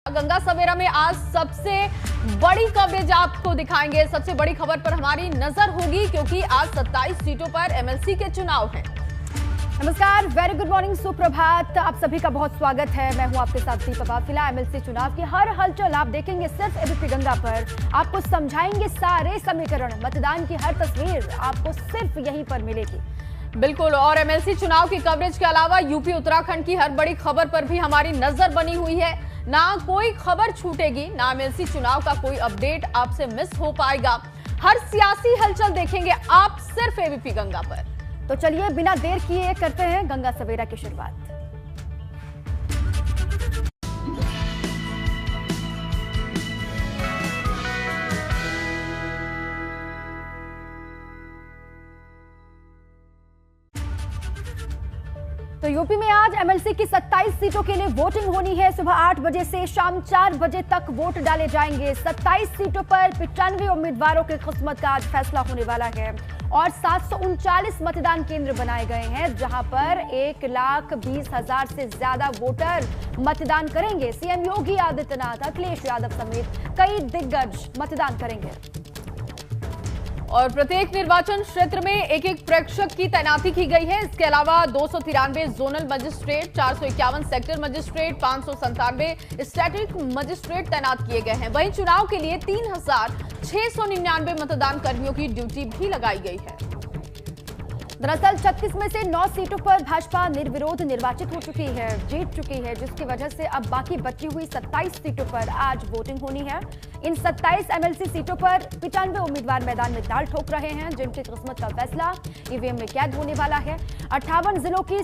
गंगा सवेरा में आज सबसे बड़ी कवरेज आपको दिखाएंगे। सबसे बड़ी खबर पर हमारी नजर होगी क्योंकि आज 27 सीटों पर एमएलसी के चुनाव हैं। नमस्कार, वेरी गुड मॉर्निंग, सुप्रभात। आप सभी का बहुत स्वागत है। मैं हूं आपके साथ दीपा। फिलहाल एमएलसी चुनाव की हर हलचल आप देखेंगे सिर्फ एबीपी गंगा पर। आपको समझाएंगे सारे समीकरण, मतदान की हर तस्वीर आपको सिर्फ यहीं पर मिलेगी। बिल्कुल, और एमएलसी चुनाव की कवरेज के अलावा यूपी उत्तराखंड की हर बड़ी खबर पर भी हमारी नजर बनी हुई है। ना कोई खबर छूटेगी, ना एमएलसी चुनाव का कोई अपडेट आपसे मिस हो पाएगा। हर सियासी हलचल देखेंगे आप सिर्फ एबीपी गंगा पर। तो चलिए बिना देर किए करते हैं गंगा सवेरा की शुरुआत। तो यूपी में आज एमएलसी की 27 सीटों के लिए वोटिंग होनी है। सुबह 8 बजे से शाम 4 बजे तक वोट डाले जाएंगे। 27 सीटों पर 95 उम्मीदवारों की किस्मत का आज फैसला होने वाला है और 739 मतदान केंद्र बनाए गए हैं जहां पर 1,20,000 से ज्यादा वोटर मतदान करेंगे। सीएम योगी आदित्यनाथ, अखिलेश यादव समेत कई दिग्गज मतदान करेंगे और प्रत्येक निर्वाचन क्षेत्र में एक एक प्रेक्षक की तैनाती की गई है। इसके अलावा 293 zonal magistrate, 451 sector magistrate, 597 static magistrate तैनात किए गए हैं। वहीं चुनाव के लिए 3,699 मतदान कर्मियों की ड्यूटी भी लगाई गई है। दरअसल 36 में से 9 सीटों पर भाजपा निर्विरोध निर्वाचित हो चुकी है, जीत चुकी है, जिसकी वजह से अब बाकी बची हुई 27 सीटों पर आज वोटिंग होनी है। इन 27 एमएलसी सीटों पर 95 उम्मीदवार मैदान में दाल ठोक रहे हैं, जिनकी किस्मत का फैसला ईवीएम में कैद होने वाला है। 58 जिलों की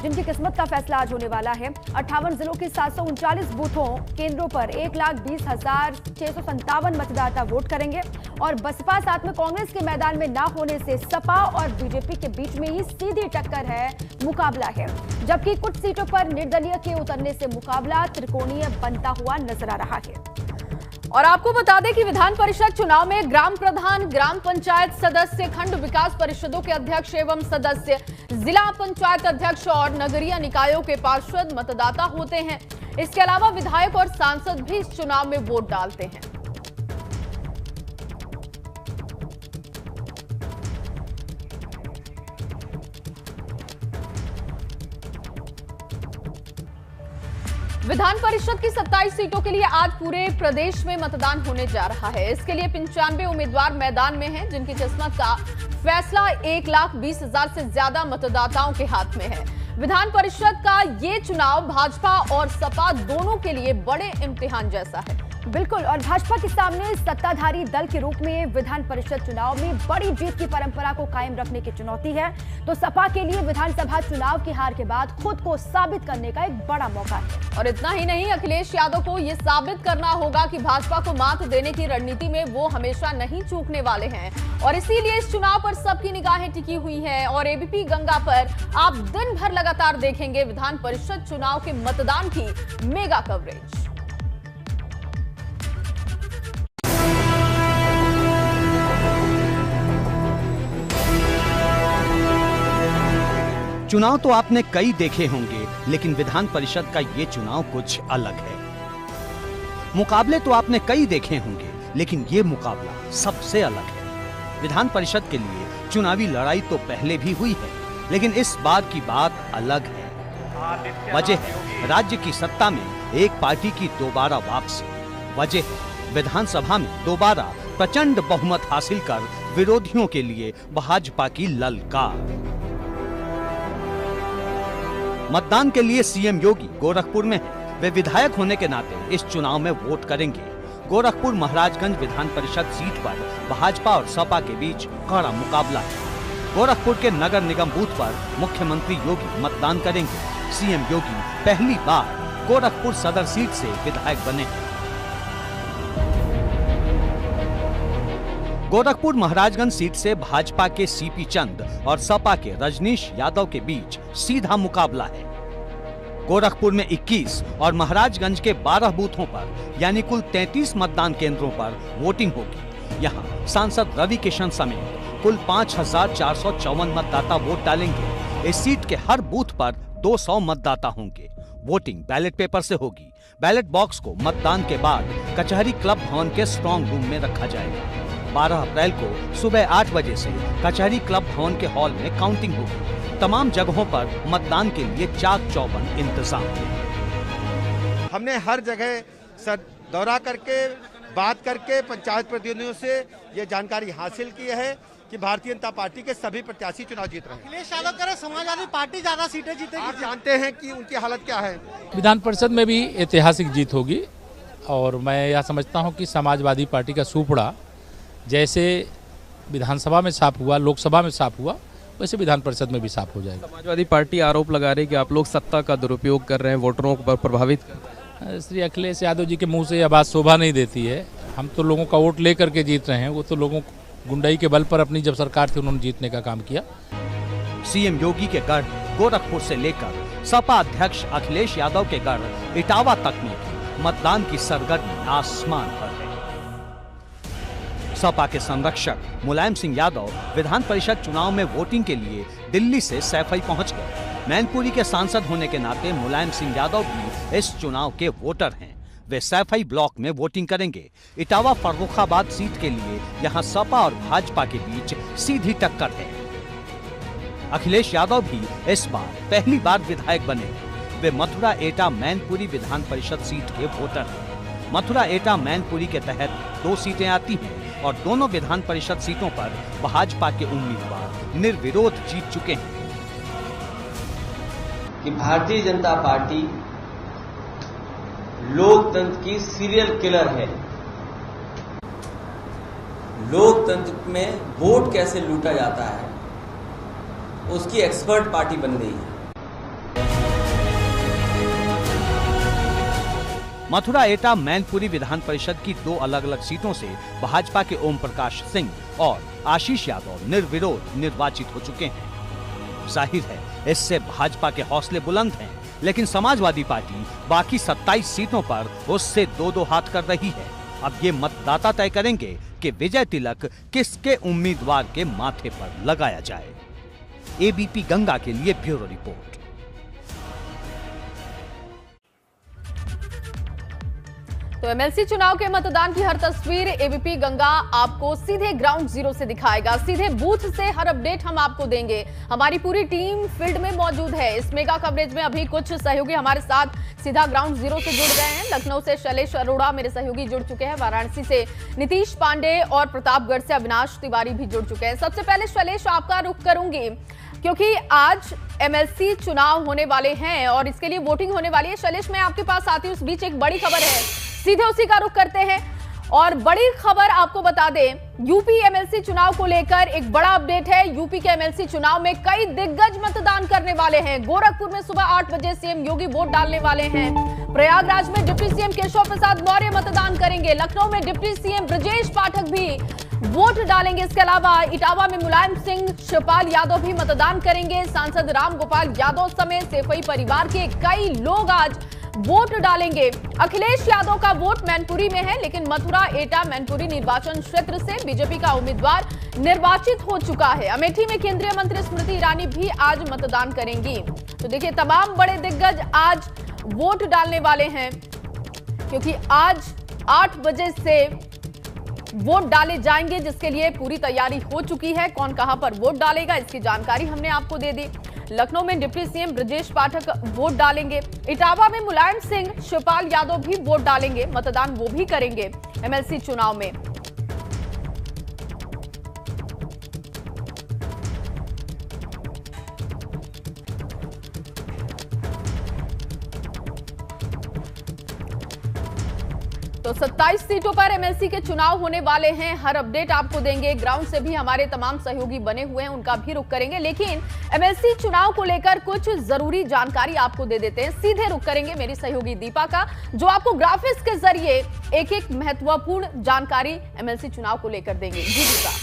जिनकी किस्मत का फैसला आज होने वाला है। 58 जिलों की 739 बूथों केंद्रों पर 1,20,657 मतदाता वोट करेंगे और बसपा साथ में कांग्रेस के मैदान में ना होने से सपा और बीजेपी के बीच में ही सीधी टक्कर है, मुकाबला है। जबकि कुछ सीटों पर निर्दलीय के उतरने से मुकाबला त्रिकोणीय बनता हुआ नजर आ रहा है। और आपको बता दें कि विधान परिषद चुनाव में ग्राम प्रधान, ग्राम पंचायत सदस्य, खंड विकास परिषदों के अध्यक्ष एवं सदस्य, जिला पंचायत अध्यक्ष और नगरीय निकायों के पार्षद मतदाता होते हैं। इसके अलावा विधायक और सांसद भी इस चुनाव में वोट डालते हैं। विधान परिषद की 27 सीटों के लिए आज पूरे प्रदेश में मतदान होने जा रहा है। इसके लिए 95 उम्मीदवार मैदान में हैं, जिनकी किस्मत का फैसला 1,20,000 से ज्यादा मतदाताओं के हाथ में है। विधान परिषद का ये चुनाव भाजपा और सपा दोनों के लिए बड़े इम्तिहान जैसा है। बिल्कुल, और भाजपा के सामने सत्ताधारी दल के रूप में विधान परिषद चुनाव में बड़ी जीत की परंपरा को कायम रखने की चुनौती है, तो सपा के लिए विधानसभा चुनाव की हार के बाद खुद को साबित करने का एक बड़ा मौका है। और इतना ही नहीं, अखिलेश यादव को यह साबित करना होगा कि भाजपा को मात देने की रणनीति में वो हमेशा नहीं चूकने वाले हैं और इसीलिए इस चुनाव पर सबकी निगाहें टिकी हुई हैं। और एबीपी गंगा पर आप दिन भर लगातार देखेंगे विधान परिषद चुनाव के मतदान की मेगा कवरेज। चुनाव तो आपने कई देखे होंगे, लेकिन विधान परिषद का ये चुनाव कुछ अलग है। मुकाबले तो आपने कई देखे होंगे, लेकिन ये मुकाबला सबसे अलग है। विधान परिषद के लिए चुनावी लड़ाई तो पहले भी हुई है, लेकिन इस बार की बात अलग है। वजह है राज्य की सत्ता में एक पार्टी की दोबारा वापसी। वजह है विधानसभा में दोबारा प्रचंड बहुमत हासिल कर विरोधियों के लिए भाजपा की ललकार। मतदान के लिए सीएम योगी गोरखपुर में हैं। वे विधायक होने के नाते इस चुनाव में वोट करेंगे। गोरखपुर महाराजगंज विधान परिषद सीट पर भाजपा और सपा के बीच कड़ा मुकाबला है। गोरखपुर के नगर निगम बूथ पर मुख्यमंत्री योगी मतदान करेंगे। सीएम योगी पहली बार गोरखपुर सदर सीट से विधायक बने हैं। गोरखपुर महाराजगंज सीट से भाजपा के सीपी चंद और सपा के रजनीश यादव के बीच सीधा मुकाबला है। गोरखपुर में 21 और महाराजगंज के 12 बूथों पर यानी कुल 33 मतदान केंद्रों पर वोटिंग होगी। यहां सांसद रवि किशन समेत कुल 5,454 मतदाता वोट डालेंगे। इस सीट के हर बूथ पर 200 मतदाता होंगे। वोटिंग बैलेट पेपर से होगी। बैलेट बॉक्स को मतदान के बाद कचहरी क्लब भवन के स्ट्रांग रूम में रखा जाएगा। 12 अप्रैल को सुबह 8 बजे से कचहरी क्लब भवन के हॉल में काउंटिंग होगी। तमाम जगहों पर मतदान के लिए चाक चौबंद इंतजाम है। हमने हर जगह दौरा करके बात करके पंचायत प्रतिनिधियों से ये जानकारी हासिल की है कि भारतीय जनता पार्टी के सभी प्रत्याशी चुनाव जीत रहे हैं। अखिलेश यादव कह रहे समाजवादी पार्टी ज्यादा सीटें जीतेगी। आप जानते हैं कि उनकी हालत क्या है। विधान परिषद में भी ऐतिहासिक जीत होगी और मैं यह समझता हूं कि समाजवादी पार्टी का सुपड़ा जैसे विधानसभा में साफ हुआ, लोकसभा में साफ हुआ, वैसे विधान परिषद में भी साफ हो जाएगा। समाजवादी पार्टी आरोप लगा रही है कि आप लोग सत्ता का दुरुपयोग कर रहे हैं, वोटरों को प्रभावित कर रहे हैं। श्री अखिलेश यादव जी के मुंह से यह बात शोभा नहीं देती है। हम तो लोगों का वोट ले करके जीत रहे हैं, वो तो लोगों गुंडाई के बल पर अपनी जब सरकार थी उन्होंने जीतने का काम किया। सीएम योगी के गढ़ गोरखपुर से लेकर सपा अध्यक्ष अखिलेश यादव के गढ़ इटावा तक में मतदान की सरगर्मी आसमान पर है। सपा के संरक्षक मुलायम सिंह यादव विधान परिषद चुनाव में वोटिंग के लिए दिल्ली से सैफई पहुंच गए। मैनपुरी के सांसद होने के नाते मुलायम सिंह यादव भी इस चुनाव के वोटर हैं। वे सैफई ब्लॉक में वोटिंग करेंगे। इटावा फर्रुखाबाद सीट के लिए यहां सपा और भाजपा के बीच सीधी टक्कर है। अखिलेश यादव भी इस बार पहली बार विधायक बने। वे मथुरा एटा मैनपुरी विधान परिषद सीट के वोटर हैं। मथुरा एटा मैनपुरी के तहत 2 सीटें आती हैं और दोनों विधान परिषद सीटों पर भाजपा के उम्मीदवार निर्विरोध जीत चुके हैं। कि भारतीय जनता पार्टी लोकतंत्र की सीरियल किलर है। लोकतंत्र में वोट कैसे लूटा जाता है उसकी एक्सपर्ट पार्टी बन गई है। मथुरा एटा मैनपुरी विधान परिषद की 2 अलग अलग सीटों से भाजपा के ओम प्रकाश सिंह और आशीष यादव निर्विरोध निर्वाचित हो चुके हैं। जाहिर है इससे भाजपा के हौसले बुलंद हैं, लेकिन समाजवादी पार्टी बाकी 27 सीटों पर उससे 2-2 हाथ कर रही है। अब ये मतदाता तय करेंगे कि विजय तिलक किसके उम्मीदवार के माथे पर लगाया जाए। एबीपी गंगा के लिए ब्यूरो रिपोर्ट। तो एमएलसी चुनाव के मतदान की हर तस्वीर एबीपी गंगा आपको सीधे ग्राउंड जीरो से दिखाएगा। सीधे बूथ से हर अपडेट हम आपको देंगे। हमारी पूरी टीम फील्ड में मौजूद है। इस मेगा कवरेज में अभी कुछ सहयोगी हमारे साथ सीधा ग्राउंड जीरो से जुड़ गए हैं। लखनऊ से शैलेश अरोड़ा मेरे सहयोगी जुड़ चुके हैं। वाराणसी से नीतीश पांडे और प्रतापगढ़ से अविनाश तिवारी भी जुड़ चुके हैं। सबसे पहले शैलेश आपका रुख करूंगी क्योंकि आज एमएलसी चुनाव होने वाले हैं और इसके लिए वोटिंग होने वाली है। शैलेश मैं आपके पास आती हूँ, उस बीच एक बड़ी खबर है, सीधे उसी का रुख करते हैं। और बड़ी खबर आपको बता दें, यूपी एमएलसी चुनाव को लेकर एक बड़ा अपडेट है। यूपी के एमएलसी चुनाव में कई दिग्गज मतदान करने वाले हैं। गोरखपुर में सुबह 8 बजे सीएम योगी वोट डालने वाले हैं। प्रयागराज में डिप्टी सीएम केशव प्रसाद मौर्य मतदान करेंगे। लखनऊ में डिप्टी सीएम ब्रजेश पाठक भी वोट डालेंगे। इसके अलावा इटावा में मुलायम सिंह शिवपाल यादव भी मतदान करेंगे। सांसद रामगोपाल यादव समेत सैफई परिवार के कई लोग आज वोट डालेंगे। अखिलेश यादव का वोट मैनपुरी में है, लेकिन मथुरा एटा मैनपुरी निर्वाचन क्षेत्र से बीजेपी का उम्मीदवार निर्वाचित हो चुका है। अमेठी में केंद्रीय मंत्री स्मृति ईरानी भी आज मतदान करेंगी। तो देखिए, तमाम बड़े दिग्गज आज वोट डालने वाले हैं क्योंकि आज 8 बजे से वोट डाले जाएंगे, जिसके लिए पूरी तैयारी हो चुकी है। कौन कहां पर वोट डालेगा इसकी जानकारी हमने आपको दे दी। लखनऊ में deputy CM Brajesh Pathak vote डालेंगे। इटावा में मुलायम सिंह शिवपाल यादव भी वोट डालेंगे, मतदान वो भी करेंगे एमएलसी चुनाव में। तो 27 सीटों पर एमएलसी के चुनाव होने वाले हैं। हर अपडेट आपको देंगे। ग्राउंड से भी हमारे तमाम सहयोगी बने हुए हैं, उनका भी रुख करेंगे। लेकिन एमएलसी चुनाव को लेकर कुछ जरूरी जानकारी आपको दे देते हैं। सीधे रुख करेंगे मेरी सहयोगी दीपा का, जो आपको ग्राफिक्स के जरिए एक एक महत्वपूर्ण जानकारी एमएलसी चुनाव को लेकर देंगे। जी दीपा।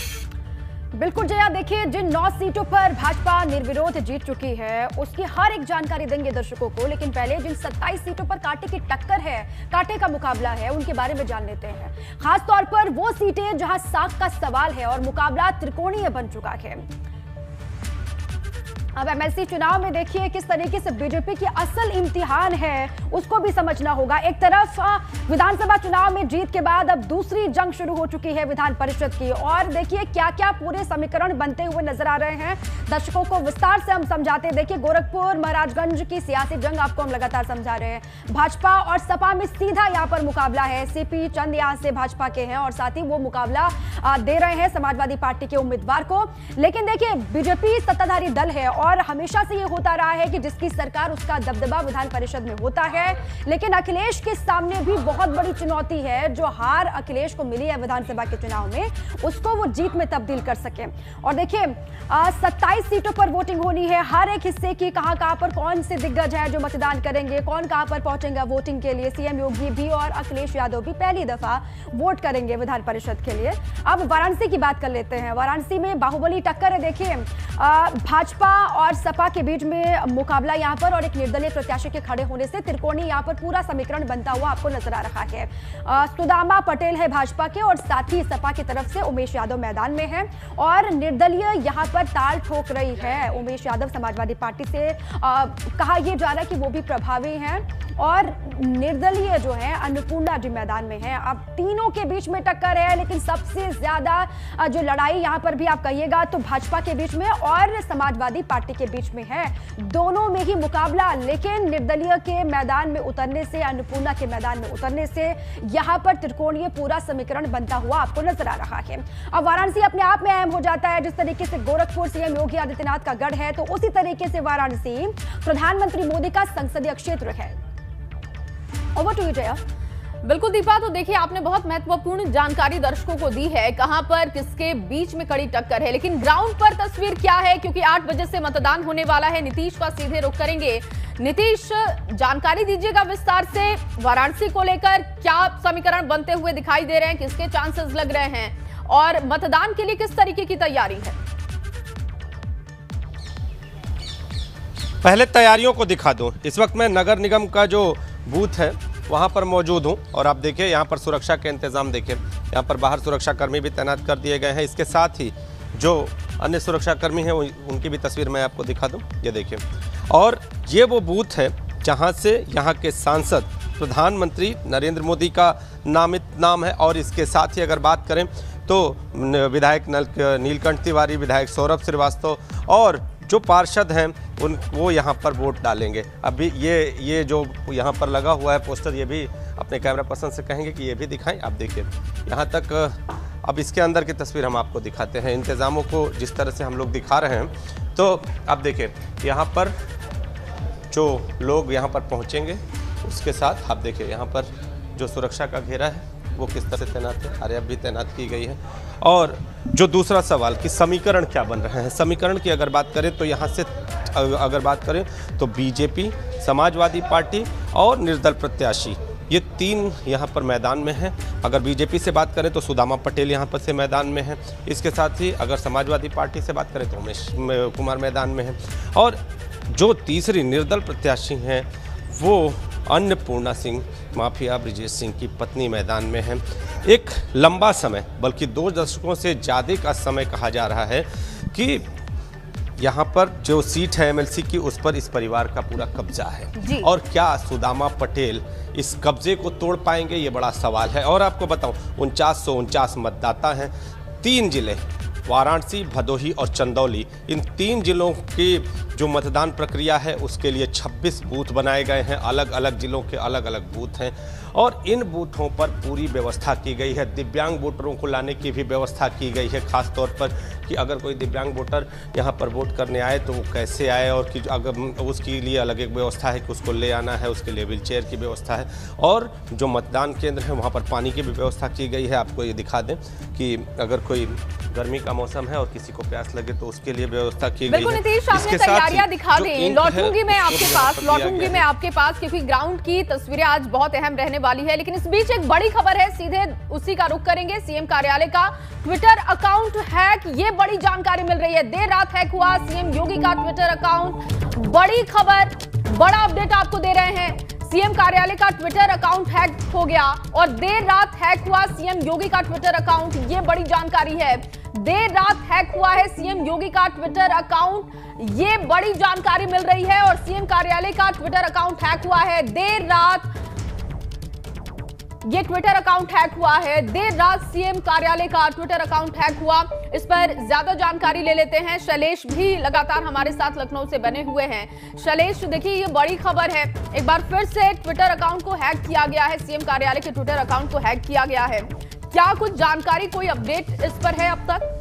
बिल्कुल जया, देखिए जिन 9 सीटों पर भाजपा निर्विरोध जीत चुकी है उसकी हर एक जानकारी देंगे दर्शकों को। लेकिन पहले जिन 27 सीटों पर कांटे की टक्कर है, कांटे का मुकाबला है, उनके बारे में जान लेते हैं। खास तौर पर वो सीटें जहां साख का सवाल है और मुकाबला त्रिकोणीय बन चुका है। अब एमएलसी चुनाव में देखिए किस तरीके से बीजेपी की असल इम्तिहान है उसको भी समझना होगा। एक तरफ विधानसभा चुनाव में जीत के बाद अब दूसरी जंग शुरू हो चुकी है विधान परिषद की, और देखिए क्या क्या पूरे समीकरण बनते हुए नजर आ रहे हैं। दर्शकों को विस्तार से हम समझाते हैं। देखिए गोरखपुर महाराजगंज की सियासी जंग आपको हम लगातार समझा रहे हैं। भाजपा और सपा में सीधा यहाँ पर मुकाबला है। सीपी चंद यहाँ से भाजपा के हैं और साथ ही वो मुकाबला दे रहे हैं समाजवादी पार्टी के उम्मीदवार को। लेकिन देखिए बीजेपी सत्ताधारी दल है और हमेशा से ये होता रहा है कि जिसकी सरकार उसका दबदबा विधान परिषद में होता है। लेकिन अखिलेश के सामने भी बहुत बड़ी चुनौती है। जो हार अखिलेश को मिली है विधानसभा के चुनाव में उसको वो जीत में तब्दील कर सके। और देखिए 27 सीटों पर वोटिंग होनी है। हर एक हिस्से की कहां पर कौन से दिग्गज हैं जो मतदान करेंगे, कौन कहां पर पहुंचेंगे वोटिंग के लिए। सीएम योगी भी और अखिलेश यादव भी पहली दफा वोट करेंगे विधान परिषद के लिए। अब वाराणसी की बात कर लेते हैं। वाराणसी में बाहुबली टक्कर है। देखिए भाजपा और सपा के बीच में मुकाबला यहां पर, और एक निर्दलीय प्रत्याशी के खड़े होने से त्रिकोणीय यहां पर पूरा समीकरण बनता हुआ आपको नजर आ रहा है। सुदामा पटेल है भाजपा के और साथ ही सपा की तरफ से उमेश यादव मैदान में है, और निर्दलीय यहां पर ताल ठोक रही है उमेश यादव समाजवादी पार्टी से। कहा यह जा रहा है कि वो भी प्रभावी हैं, और निर्दलीय जो है अन्नपूर्णा जी मैदान में है। अब तीनों के बीच में टक्कर है, लेकिन सबसे ज्यादा जो लड़ाई यहां पर भी आप कहिएगा तो भाजपा के बीच में और समाजवादी पार्टी के बीच में है। दोनों में ही मुकाबला, लेकिन निर्दलीय के मैदान में उतरने से, अन्नपूर्णा के मैदान में उतरने से यहां पर त्रिकोणीय पूरा समीकरण बनता हुआ आपको नजर आ रहा है। अब वाराणसी अपने आप में अहम हो जाता है। जिस तरीके से गोरखपुर सीएम योगी आदित्यनाथ का गढ़ है, तो उसी तरीके से वाराणसी प्रधानमंत्री मोदी का संसदीय क्षेत्र है। Over to you Jaya. बिल्कुल दीपा, तो देखिए आपने बहुत महत्वपूर्ण जानकारी दर्शकों को दी है कहां पर किसके बीच में कड़ी टक्कर है, लेकिन ग्राउंड पर तस्वीर क्या है, क्योंकि 8 बजे से मतदान होने वाला है। नीतीश का सीधे रुख करेंगे। नीतीश, जानकारी दीजिएगा विस्तार से वाराणसी को लेकर, क्या समीकरण बनते हुए दिखाई दे रहे हैं, किसके चांसेस लग रहे हैं और मतदान के लिए किस तरीके की तैयारी है। पहले तैयारियों को दिखा दूं। इस वक्त मैं नगर निगम का जो बूथ है वहाँ पर मौजूद हूँ, और आप देखिए यहाँ पर सुरक्षा के इंतज़ाम देखिए। यहाँ पर बाहर सुरक्षाकर्मी भी तैनात कर दिए गए हैं। इसके साथ ही जो अन्य सुरक्षाकर्मी हैं उनकी भी तस्वीर मैं आपको दिखा दूँ। ये देखिए, और ये वो बूथ है जहाँ से यहाँ के सांसद प्रधानमंत्री नरेंद्र मोदी का नाम है। और इसके साथ ही अगर बात करें तो विधायक नीलकंठ तिवारी, विधायक सौरभ श्रीवास्तव और जो पार्षद हैं वो यहाँ पर वोट डालेंगे। अभी ये जो यहाँ पर लगा हुआ है पोस्टर, ये भी अपने कैमरा पर्सन से कहेंगे कि ये भी दिखाएं। आप देखिए यहाँ तक। अब इसके अंदर की तस्वीर हम आपको दिखाते हैं, इंतज़ामों को जिस तरह से हम लोग दिखा रहे हैं। तो आप देखिए यहाँ पर जो लोग यहाँ पर पहुँचेंगे, उसके साथ आप देखिए यहाँ पर जो सुरक्षा का घेरा है वो किस तरह से तैनात है, आरएएफ भी तैनात की गई है। और जो दूसरा सवाल कि समीकरण क्या बन रहे हैं, समीकरण की अगर बात करें तो यहाँ से अगर बात करें तो बीजेपी, समाजवादी पार्टी और निर्दल प्रत्याशी, ये 3 यहाँ पर मैदान में हैं। अगर बीजेपी से बात करें तो सुदामा पटेल यहाँ पर से मैदान में है। इसके साथ ही अगर समाजवादी पार्टी से बात करें तो उमेश कुमार मैदान में है। और जो तीसरी निर्दल प्रत्याशी हैं वो अन्नपूर्णा सिंह माफिया ब्रिजेश सिंह की पत्नी मैदान में है। एक लंबा समय, बल्कि 2 दशकों से ज़्यादा का समय कहा जा रहा है कि यहाँ पर जो सीट है एमएलसी की, उस पर इस परिवार का पूरा कब्जा है। और क्या सुदामा पटेल इस कब्जे को तोड़ पाएंगे, ये बड़ा सवाल है। और आपको बताऊं 4949 मतदाता हैं। 3 जिले वाराणसी, भदोही और चंदौली, इन 3 जिलों की जो मतदान प्रक्रिया है उसके लिए 26 बूथ बनाए गए हैं। अलग अलग जिलों के अलग अलग बूथ हैं, और इन बूथों पर पूरी व्यवस्था की गई है। दिव्यांग वोटरों को लाने की भी व्यवस्था की गई है, खास तौर पर कि अगर कोई दिव्यांग वोटर यहाँ पर वोट करने आए तो वो कैसे आए, और कि अगर उसके लिए अलग एक व्यवस्था है कि उसको ले आना है, उसके लिए व्हील चेयर की व्यवस्था है। और जो मतदान केंद्र है वहाँ पर पानी की भी व्यवस्था की गई है। आपको ये दिखा दें कि अगर कोई गर्मी का मौसम है और किसी को प्यास लगे तो उसके लिए व्यवस्था की गई है। नीतीश, आपने तैयारियां दिखा दें। लौटूंगी मैं आपके पास क्योंकि ग्राउंड की तस्वीरें आज बहुत अहम रहने वाली है। लेकिन इस बीच एक बड़ी खबर है, सीधे उसी का रुख करेंगे। सीएम कार्यालय का ट्विटर अकाउंट हैक, ये बड़ी जानकारी मिल रही है। देर रात हैक हुआ सीएम योगी का ट्विटर अकाउंट। बड़ी खबर, बड़ा अपडेट आपको दे रहे हैं। सीएम कार्यालय का ट्विटर अकाउंट हैक हो गया और देर रात हैक हुआ सीएम योगी का ट्विटर अकाउंट। ये बड़ी जानकारी है। देर रात हैक हुआ है सीएम योगी का ट्विटर अकाउंट, ये बड़ी जानकारी मिल रही है। और सीएम कार्यालय का ट्विटर अकाउंट हैक हुआ है देर रात, ये ट्विटर अकाउंट हैक हुआ है देर रात, सीएम कार्यालय का ट्विटर अकाउंट हैक हुआ। इस पर ज्यादा जानकारी ले लेते हैं। शैलेश भी लगातार हमारे साथ लखनऊ से बने हुए हैं। शैलेश, देखिए ये बड़ी खबर है, एक बार फिर से ट्विटर अकाउंट को हैक किया गया है, सीएम कार्यालय के ट्विटर अकाउंट को हैक किया गया है। क्या कुछ जानकारी, कोई अपडेट इस पर है अब तक?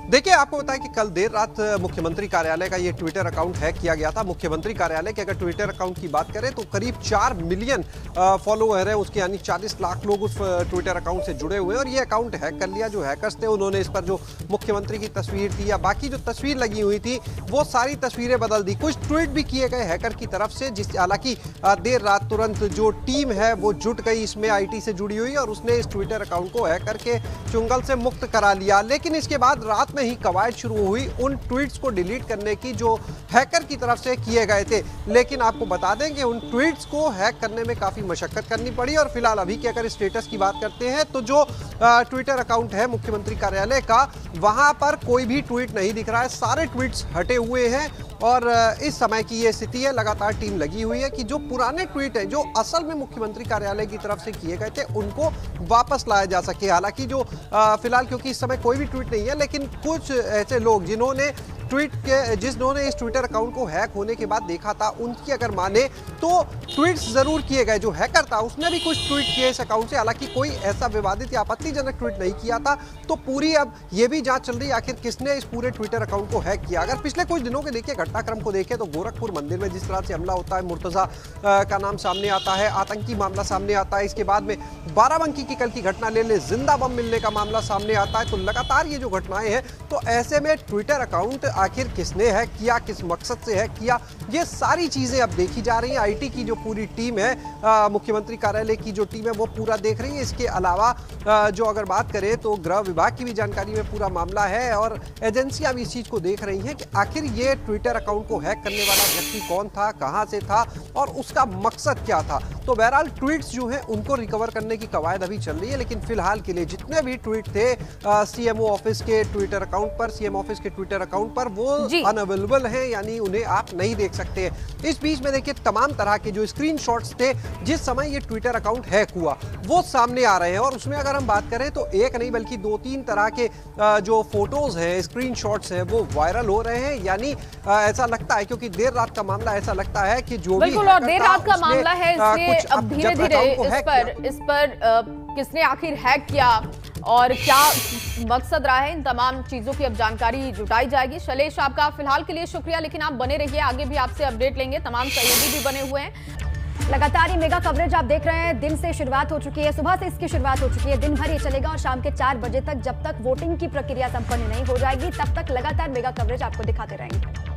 देखिए, आपको बताएं कि कल देर रात मुख्यमंत्री कार्यालय का ये ट्विटर अकाउंट हैक किया गया था। मुख्यमंत्री कार्यालय के अगर ट्विटर अकाउंट की बात करें तो करीब 4 मिलियन फॉलोअर हैं उसके, यानी 40 लाख लोग उस ट्विटर अकाउंट से जुड़े हुए हैं। और ये अकाउंट हैक कर लिया। जो हैकर्स थे उन्होंने इस पर जो मुख्यमंत्री की तस्वीर थी या बाकी जो तस्वीर लगी हुई थी वो सारी तस्वीरें बदल दी। कुछ ट्वीट भी किए गए हैकर की तरफ से, जिस हालांकि देर रात तुरंत जो टीम है वो जुट गई इसमें, IT से जुड़ी हुई, और उसने इस ट्विटर अकाउंट को हैक करके चुंगल से मुक्त करा लिया। लेकिन इसके बाद रात में ही कवायद शुरू हुई उन ट्वीट्स को डिलीट करने की जो हैकर की तरफ से किए गए थे। लेकिन आपको बता दें कि उन ट्वीट्स को हैक करने में काफी मशक्कत करनी पड़ी। और फिलहाल अभी के अगर स्टेटस की बात करते हैं तो जो ट्विटर अकाउंट है मुख्यमंत्री कार्यालय का, वहां पर कोई भी ट्वीट नहीं दिख रहा है, सारे ट्वीट्स हटे हुए हैं। और इस समय की ये स्थिति है, लगातार टीम लगी हुई है कि जो पुराने ट्वीट हैं जो असल में मुख्यमंत्री कार्यालय की तरफ से किए गए थे उनको वापस लाया जा सके। हालांकि जो फिलहाल, क्योंकि इस समय कोई भी ट्वीट नहीं है, लेकिन कुछ ऐसे लोग जिन्होंने इस ट्विटर अकाउंट को हैक होने के बाद देखा था, उनकी अगर माने तो ट्वीट्स जरूर किए गए। जो हैकर था उसने भी कुछ ट्वीट किए इस अकाउंट से, हालांकि कोई ऐसा विवादित या आपत्तिजनक ट्वीट नहीं किया था। तो पूरी अब ये भी जांच चल रही है आखिर किसने इस पूरे ट्विटर अकाउंट को हैक किया। अगर पिछले कुछ दिनों के देखिए घटनाक्रम को देखें तो गोरखपुर मंदिर में जिस तरह से हमला होता है, मुर्तजा का नाम सामने आता है, आतंकी मामला सामने आता है, इसके बाद में बाराबंकी की कल की घटना ले ले, जिंदा बम मिलने का मामला सामने आता है। तो लगातार ये जो घटनाएं हैं, तो ऐसे में ट्विटर अकाउंट आखिर किसने हैक किया, किस मकसद से हैक किया, ये सारी चीजें अब देखी जा रही हैं। IT की जो पूरी टीम है, मुख्यमंत्री कार्यालय की जो टीम है वो पूरा देख रही है। इसके अलावा जो अगर बात करें तो गृह विभाग की भी जानकारी में पूरा मामला है और एजेंसियां भी इस चीज को देख रही हैं कि आखिर ये ट्विटर अकाउंट को हैक करने वाला व्यक्ति कौन था, कहां से था और उसका मकसद क्या था। तो बहरहाल ट्वीट्स जो हैं उनको रिकवर करने की कवायद अभी चल रही है। लेकिन फिलहाल के लिए जितने भी ट्वीट थे CMO ऑफिस के ट्विटर अकाउंट पर, CM ऑफिस के ट्विटर अकाउंट पर, वो अनअवेलेबल है, यानी उन्हें आप नहीं देख सकते हैं। इस बीच में देखिए तमाम तरह के जो स्क्रीनशॉट्स थे जिस समय ये ट्विटर अकाउंट हैक हुआ वो सामने आ रहे हैं। और उसमें अगर हम बात करें तो एक नहीं बल्कि 2-3 तरह के जो फोटोज हैं, स्क्रीनशॉट्स हैं, वो वायरल हो रहे हैं। यानी ऐसा लगता है, क्योंकि देर रात का मामला ऐसा लगता है कि जो भी और देर रात का मामला है, इसलिए अब धीरे धीरे इस पर किसने आखिर हैक किया और क्या मकसद रहा है, इन तमाम चीजों की अब जानकारी जुटाई जाएगी। शैलेश, आपका फिलहाल के लिए शुक्रिया, लेकिन आप बने रहिए, आगे भी आपसे अपडेट लेंगे। तमाम सहयोगी भी बने हुए हैं। लगातार ये मेगा कवरेज आप देख रहे हैं, दिन से शुरुआत हो चुकी है, सुबह से इसकी शुरुआत हो चुकी है, दिन भर ये चलेगा और शाम के 4 बजे तक, जब तक वोटिंग की प्रक्रिया संपन्न नहीं हो जाएगी तब तक लगातार मेगा कवरेज आपको दिखाते रहेंगे।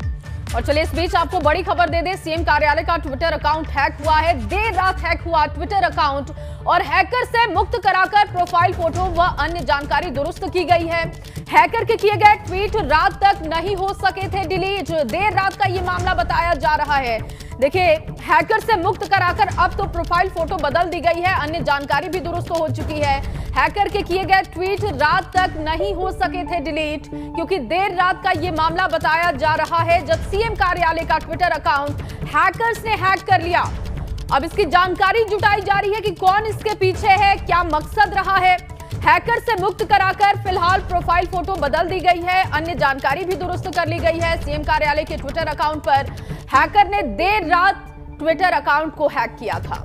और चलिए इस बीच आपको बड़ी खबर दे दे, सीएम कार्यालय का ट्विटर अकाउंट हैक हुआ है, देर रात हैक हुआ ट्विटर अकाउंट और हैकर से मुक्त कराकर प्रोफाइल फोटो व अन्य जानकारी दुरुस्त की गई है। हैकर के किए गए ट्वीट रात तक नहीं हो सके थे डिलीट, देर रात का ये मामला बताया जा रहा है। देखिए, हैकर से मुक्त कराकर अब तो प्रोफाइल फोटो बदल दी गई है, अन्य जानकारी भी दुरुस्त हो चुकी है। हैकर के किए गए ट्वीट रात तक नहीं हो सके थे डिलीट, क्योंकि देर रात का ये मामला बताया जा रहा है जब सीएम कार्यालय का ट्विटर अकाउंट हैकर्स ने हैक कर लिया। अब इसकी जानकारी जुटाई जा रही है कि कौन इसके पीछे है, क्या मकसद रहा है। हैकर से मुक्त कराकर फिलहाल प्रोफाइल फोटो बदल दी गई है, अन्य जानकारी भी दुरुस्त कर ली गई है। सीएम कार्यालय के ट्विटर अकाउंट पर हैकर ने देर रात ट्विटर अकाउंट को हैक किया था।